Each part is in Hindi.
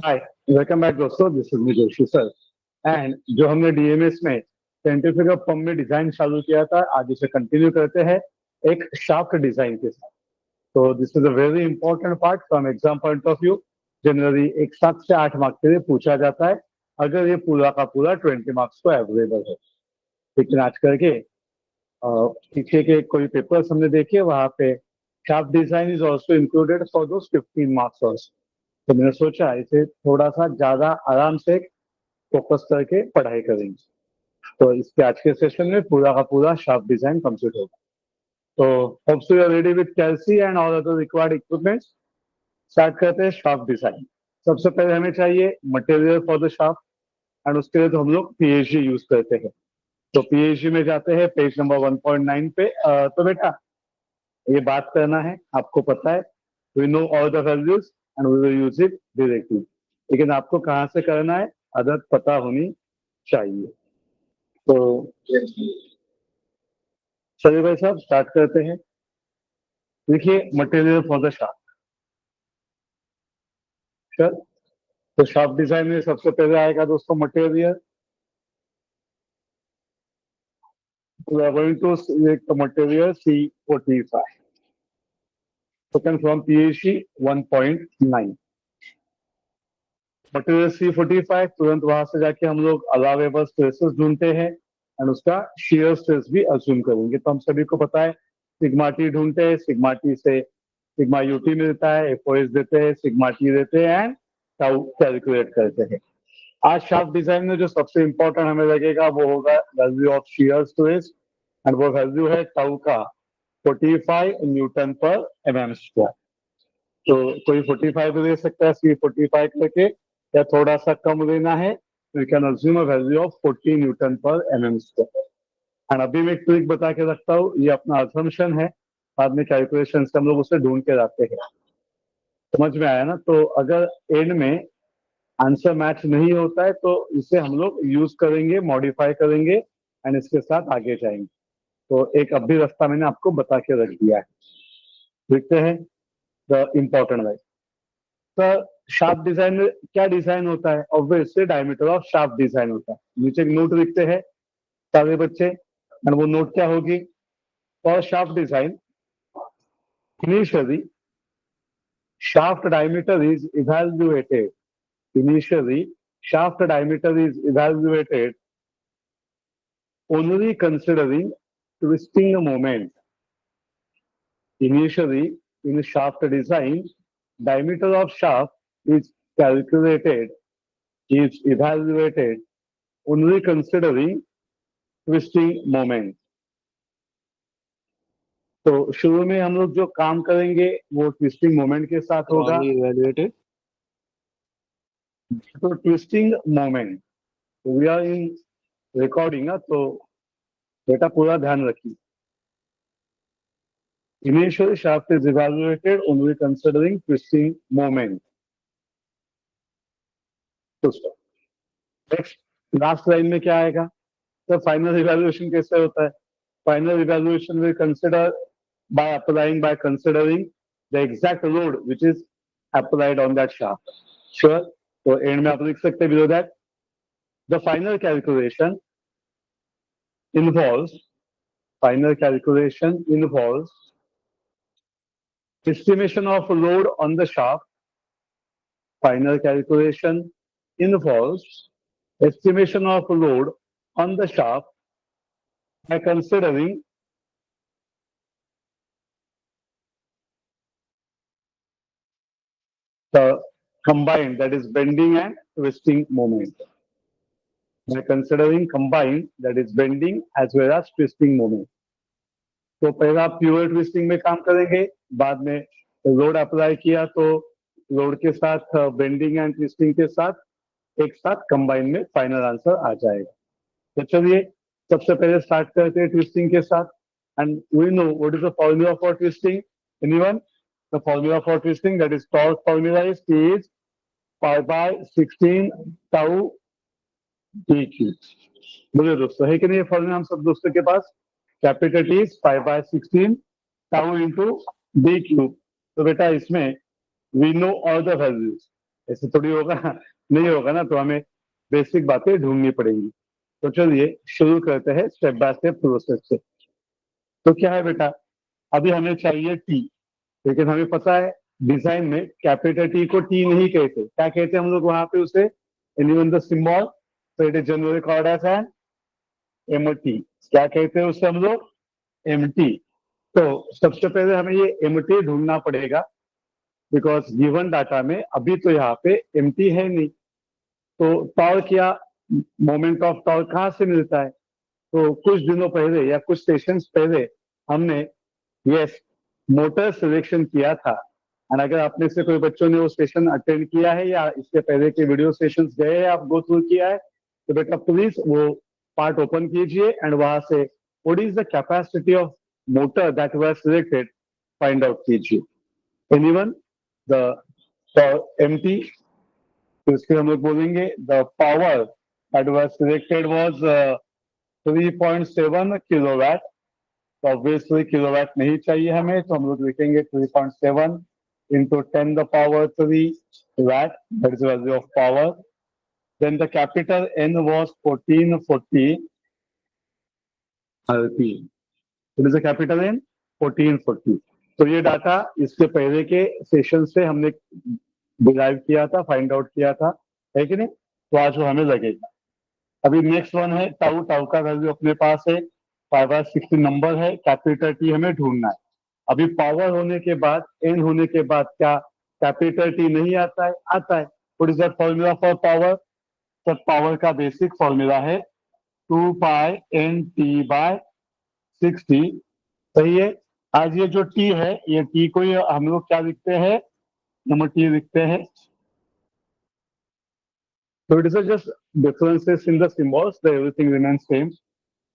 हाय, वेलकम बैक दोस्तों। This is me Joshi sir. And जो हमने डीएमएस में साइंटिफिक ऑफ फॉर्म में डिजाइन चालू किया था, आज उसे कंटिन्यू करते हैं एक शाफ्ट डिजाइन के साथ। तो this is a very important part from exam point of view. Generally एक 7 से 8 मार्क्स के लिए पूछा जाता है, अगर ये पूरा का पूरा 20 मार्क्स को अवेलेबल है। लेकिन आज करके पीछे के कोई पेपर्स हमने देखे, वहां पे shaft design is also included for those 15 marks also. तो मैंने सोचा इसे थोड़ा सा ज्यादा आराम से फोकस करके पढ़ाई करेंगे। तो इसके आज के सेशन में पूरा का पूरा शार्प डिजाइन कंप्लीट होगा। तो hope so you are ready with calci and all other required equipments. Start करते हैं शार्प डिजाइन। सबसे पहले हमें चाहिए मटेरियल फॉर द शार्प, एंड उसके लिए तो हम लोग पीएचडी यूज करते हैं। तो पीएचडी में जाते हैं पेज नंबर 1.9 पे। तो बेटा ये बात करना है, आपको पता है we know all the values and we will use it directly. लेकिन आपको कहाँ से करना है, आदत पता होनी चाहिए। तो चलिए भाई साहब स्टार्ट करते हैं। देखिए material for the sharp. Sir, तो शार्प डिजाइन में सबसे पहले आएगा दोस्तों material. We are going to select the material C45 taken from PHC 1.9। Material C45 तुरंत वहां से जाके हम लोग अलावेबल स्ट्रेसेस ढूंढते हैं एंड उसका शेयर स्ट्रेस भी अज्यूम करेंगे। तो हम सभी को पता है सिग्मा टी ढूंढते हैं, सिग्मा टी से सिग्मा यूटी मिलता है, एफओएस देते हैं, सिग्मा टी देते हैं एंड टाउ कैलकुलेट करते हैं। आज शाफ्ट डिजाइन में जो सबसे इंपॉर्टेंट हमें लगेगा वो होगा value of shear stress, and वो वैल्यू है टाउ का 45 न्यूटन पर एमएम स्क्वायर। तो कोई 45 दे सकता है C45 करके, या थोड़ा सा कम लेना है तो you can assume a value of 40 Newton पर एमएम स्क्वायर। एंड अभी मैं एक ट्रिक बता के रखता हूँ, ये अपना असम्पशन है, बाद में कैलकुलेशन से हम लोग उसे ढूंढ के लाते हैं। समझ में आया ना? तो अगर एंड में आंसर मैच नहीं होता है तो इसे हम लोग यूज करेंगे, मॉडिफाई करेंगे एंड इसके साथ आगे जाएंगे। तो एक अभी रास्ता मैंने आपको बता के रख दिया है। देखते हैं the important wise. Sir, sharp design में क्या डिजाइन होता है? Obviously diameter of sharp design होता है। नीचे एक नोट लिखते हैं सारे बच्चे, एंड वो नोट क्या होगी? For sharp design initially shaft diameter is evaluated. Initially, shaft diameter is evaluated only considering twisting moment. Initially, in shaft design, diameter of shaft is calculated, is evaluated only considering twisting moment. तो शुरू में हम लोग जो काम करेंगे वो ट्विस्टिंग मोमेंट के साथ होगा। evaluated तो twisting moment, we are in recording, तो बेटा पूरा ध्यान रखिए। Initially, shaft is evaluated only considering twisting moment. Next last line में क्या आएगा? तो फाइनल इवैल्यूएशन कैसे होता है? Final evaluation will consider by considering the exact load which is applied on that shaft. Sure. तो एंड में आप लिख सकते हैं below that the final calculation involves estimation of load on the shaft. Final calculation involves estimation of load on the shaft by considering the combined, that is bending and twisting moment. By considering combined, that is bending as well as twisting moment. तो पहला प्योर ट्विस्टिंग में काम करेंगे, बाद में लोड अप्लाई किया तो लोड के साथ बेंडिंग एंड ट्विस्टिंग के साथ एक साथ कंबाइन में फाइनल आंसर आ जाएगा। तो चलिए सबसे पहले स्टार्ट करते हैं ट्विस्टिंग के साथ। And we know what is the formula for twisting? Anyone? The formula for twisting, that is torque formula is T is pi by 16 tau dq। बोलिए दोस्तों, है कि नहीं ये फॉर्मूला हम सब दोस्तों के पास? Capital T is pi by 16 tau into dq। तो बेटा इसमें we know all the values, ऐसे थोड़ी होगा, नहीं होगा ना, तो हमें बेसिक बातें ढूंढनी पड़ेंगी। तो चलिए शुरू करते हैं स्टेप बाय स्टेप प्रोसेस से। तो क्या है बेटा, अभी हमें चाहिए टी, लेकिन हमें पता है डिजाइन में कैपिटल टी को टी नहीं कहते, क्या कहते हैं हम लोग वहां पे उसे, एनीवन द सिंबल, तो it is generally called as N M T. क्या कहते हैं उसे हम लोग, एम टी। तो सबसे पहले हमें ये एम टी ढूंढना पड़ेगा, बिकॉज गिवन डाटा में अभी तो यहाँ पे एम टी है नहीं। तो टॉर्क या मोमेंट ऑफ टॉर्क कहाँ से मिलता है, तो कुछ दिनों पहले या कुछ सेशंस पहले हमने यस मोटर सिलेक्शन किया था। और अगर आप में से कोई बच्चों ने वो सेशन अटेंड किया है या इससे पहले के वीडियो सेशंस गए हैं, आप गो थ्रू किया है, तो बेटा प्लीज वो पार्ट ओपन कीजिए एंड वहां से what is the capacity of motor that was selected find out कीजिए। एनीवन द एमटी, तो इसके हम लोग बोलेंगे the power that was selected was 3.7 kilowatt. तो ऑब्वियसली किलोवाट नहीं चाहिए हमें, तो हम लोग लिखेंगे 3.7 into 10 the power 3 watt, that is the value of power. Then the capital N was 1440 RP. It is a capital N 1440. तो ये डाटा इसके पहले के सेशन से हमने डिराइव किया था, फाइंड आउट किया था, है कि नहीं? तो आज वो हमें लगेगा। अभी नेक्स्ट वन है टाउ। टाउ का वैल्यू अपने पास है 5/60 नंबर है, कैपिटल टी हमें ढूंढना है। अभी पावर होने के बाद, एन होने के बाद क्या कैपिटल टी नहीं आता है? आता है। What is the formula for power? Sir power का बेसिक फॉर्मूला है 2π/N/T/60। सही है। आज ये जो टी है, ये टी को हम लोग क्या लिखते हैं, नंबर टी लिखते हैं। So it is just differences in the symbols, the everything remains same.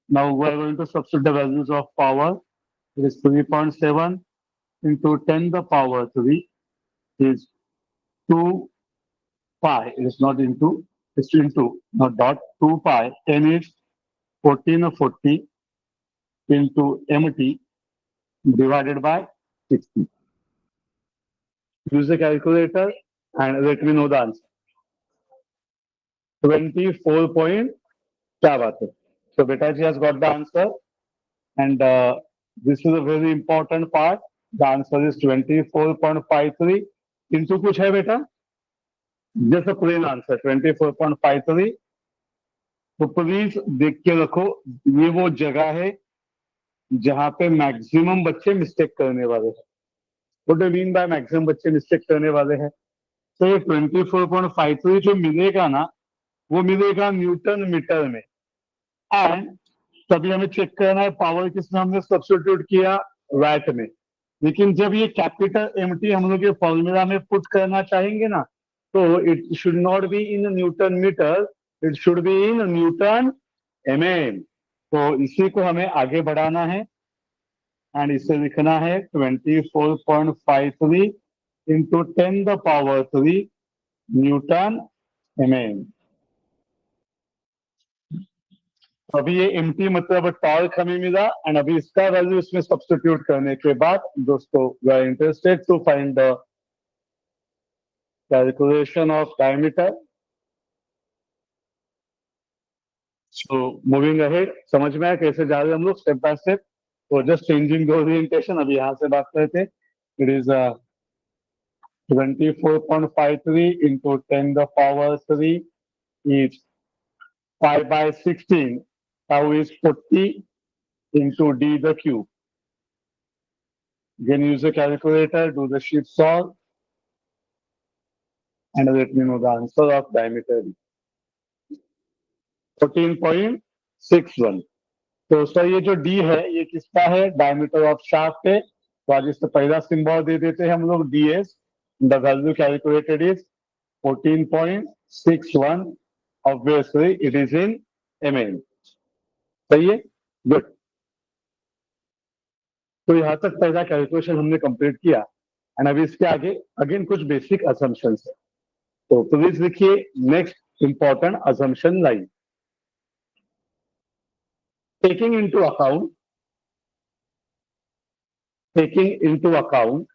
Now we are going to substitute the values of power. It is 3.7 into 10 the power 3 is 2 pi. It is not into, it's into, not dot. 2 pi. 10 is 1440 into mt divided by 60. Use the calculator and let me know the answer. 24 point, क्या बात है? So Betaji has got the answer, and this is a very important part. The answer is 24.53 into कुछ है बेटा, just a plain answer 24.53. तो प्लीज देख के रखो, ये वो जगह है जहां पे मैक्सिमम बच्चे मिस्टेक करने वाले हैं। What do mean by maximum बच्चे मिस्टेक करने वाले हैं? तो ये 24.53 जो मिलेगा ना, वो मिलेगा न्यूटन मीटर में। एंड तभी हमें चेक करना है पावर किसमें हमने सब्स्टिट्यूट किया, वैट में। लेकिन जब ये कैपिटल एमटी हम लोग ये फॉर्मूला में पुट करना चाहेंगे ना, तो it should not be in newton meter, it should be in newton MM. तो इसी को हमें आगे बढ़ाना है एंड इसे लिखना है 24.53 into 10 the power 3 Newton MM. अभी ये एमटी मतलब टॉर्क हमें मिला, एंड अभी इसका वैल्यू इसमें सब्स्टिट्यूट करने के बाद दोस्तों we are interested to find the calculation of diameter. So moving ahead, समझ में आया कैसे जा रहे हैं हम लोग स्टेप बाय स्टेप? तो जस्ट चेंजिंग द ओरिएंटेशन, अभी यहाँ से बात करते हैं। It is 24.53 into 10 the power 3 is 5/16. Tau is 40 into d the cube. Again, use a calculator, do the sheet solve, and let me know the answer of diameter. 14.61. तो सर ये जो d है ये किसका है? डायमीटर ऑफ शाफ्ट है। तो आज इससे पहला सिंबल दे देते हैं हम लोग ds. The value calculated is 14.61. Obviously, it is in mm. सही है, गुड। तो यहाँ तक पहला कैलकुलेशन हमने कंप्लीट किया, एंड अभी इसके आगे अगेन कुछ बेसिक असम्पशंस है। तो प्लीज लिखिए next important assumption line. Taking into account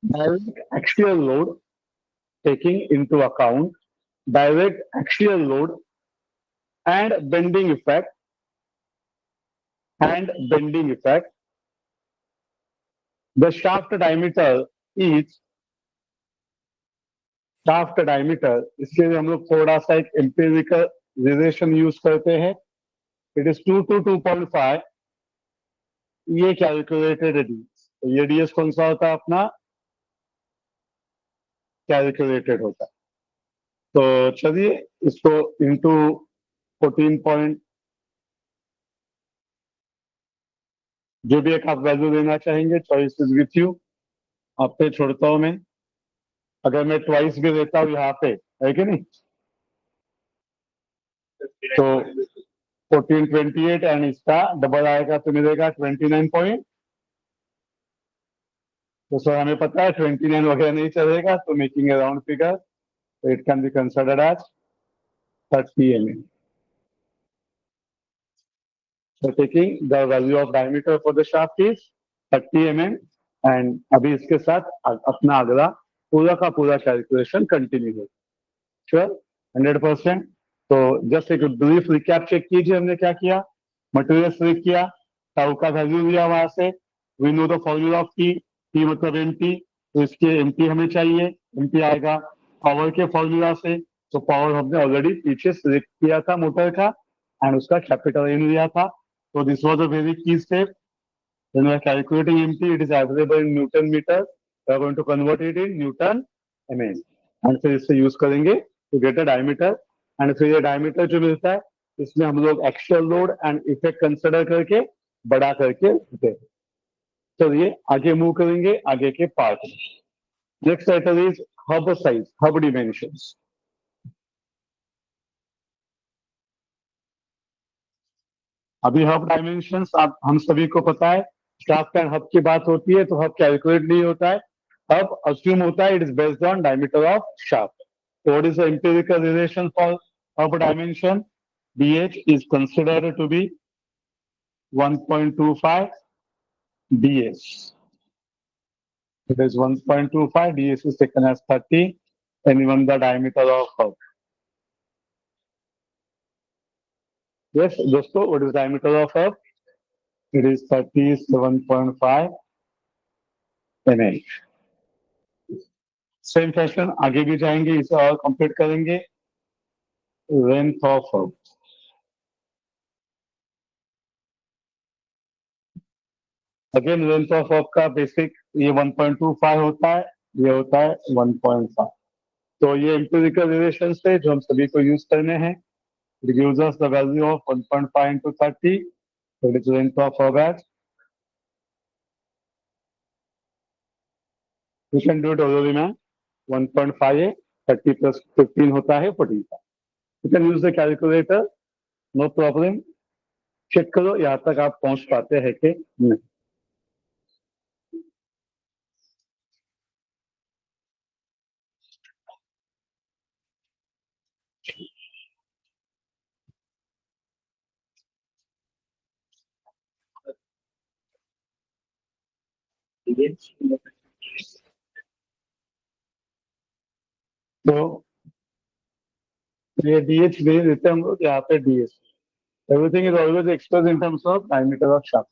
direct axial load taking into account direct axial load and bending effect the shaft diameter इसके लिए हम लोग थोड़ा सा एक एम्पिरिकल रिलेशन यूज करते हैं. It is 2 to 2.5. ये कैलकुलेटेड ds. ये ds कौन सा होता है अपना? कैलकुलेटेड होता है. तो चलिए इसको इंटू 14 जो भी एक आप वैल्यू देना चाहेंगे, चॉइस इज विथ यू. आप पे छोड़ता हूं मैं. अगर मैं ट्वाइस भी देता हूँ यहाँ पे, है कि नहीं, तो 1428 एंड इसका डबल आएगा तो मिलेगा 29 पॉइंट. तो सर हमें पता है 29 वगैरह नहीं चलेगा, तो making A round figure, so it can be considered as 30 mm. So taking the value of diameter for the shaft is 30 mm and अभी इसके साथ अपना अगला पूरा का पूरा कैलकुलेशन कंटिन्यू हो. श्योर 100%. तो जस्ट एक ब्रीफ रिकैप चेक कीजिए. हमने क्या किया? मटेरियल सिलेक्ट किया, टाउ का वैल्यू लिया वहां से. We know the formula of T. T मतलब एमटी, तो इसके एमटी हमें चाहिए. एमटी आएगा पावर के फॉर्मूला से. तो पावर हमने ऑलरेडी पीछे सिलेक्ट किया था मोटर का एंड उसका कैपिटल एन लिया था. तो दिस वाज अ वेरी की step. When we are calculating MT, it is available in Newton meter. We are going to convert it in Newton mm. And फिर इससे यूज करेंगे to get a diameter. And फिर ये diameter जो मिलता है, इसमें हम लोग axial load and effect consider करके बड़ा करके देते हैं. चलिए आगे मूव करेंगे आगे के पार्ट में. Next title is hub size, hub dimensions. अभी हब डायमेंशंस आप हम सभी को पता है. शाफ्ट एंड हब की बात होती है तो हब कैलकुलेट नहीं होता है. हब अस्यूम होता है. It is based on diameter of shaft. So what is the empirical relation for hub dimension? DH is considered to be 1.25 ds. It is 1.25. ds is taken as 30 and even the diameter of hub. Yes, दोस्तों, what is diameter of hub? It is 37.5 mm. Same fashion आगे भी जाएंगे, इसे और कंप्लीट करेंगे. Length of hub. Again length of hub का बेसिक ये 1.25 होता है, ये होता है 1.5. तो ये एम्पिरिकल रिलेशन है जो हम सभी को यूज करने हैं. It gives us the value of 1.5 into 30. So it is length of hub as. You can do it already, man. 1.5 है, 30 plus 15 होता है 45. You can use the calculator, no problem. Check करो यहाँ तक आप पहुंच पाते हैं कि नहीं. तो ये DH दे देते हैं हम लोग यहाँ पे DS. Everything is always expressed in terms of diameter of shaft.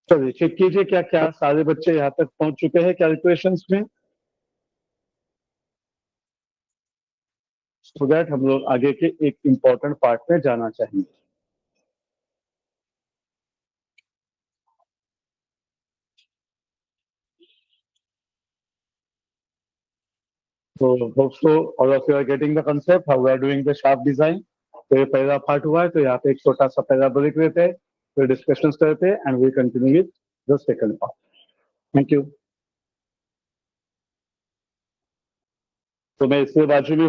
चलिए चेक कीजिए क्या क्या सारे बच्चे यहाँ तक पहुंच चुके हैं कैलकुलेशंस में. सो दैट हम लोग आगे के एक इंपॉर्टेंट पार्ट में जाना चाहेंगे. तो hope so all of you are getting the concept how we are doing the shaft design. तो ये पहला पार्ट हुआ है, तो यहाँ पे एक छोटा सा पहला ब्रेक लेते हैं, फिर डिस्कशंस करते हैं and we continue with the second part. Thank you. तो मैं इसके बाजू में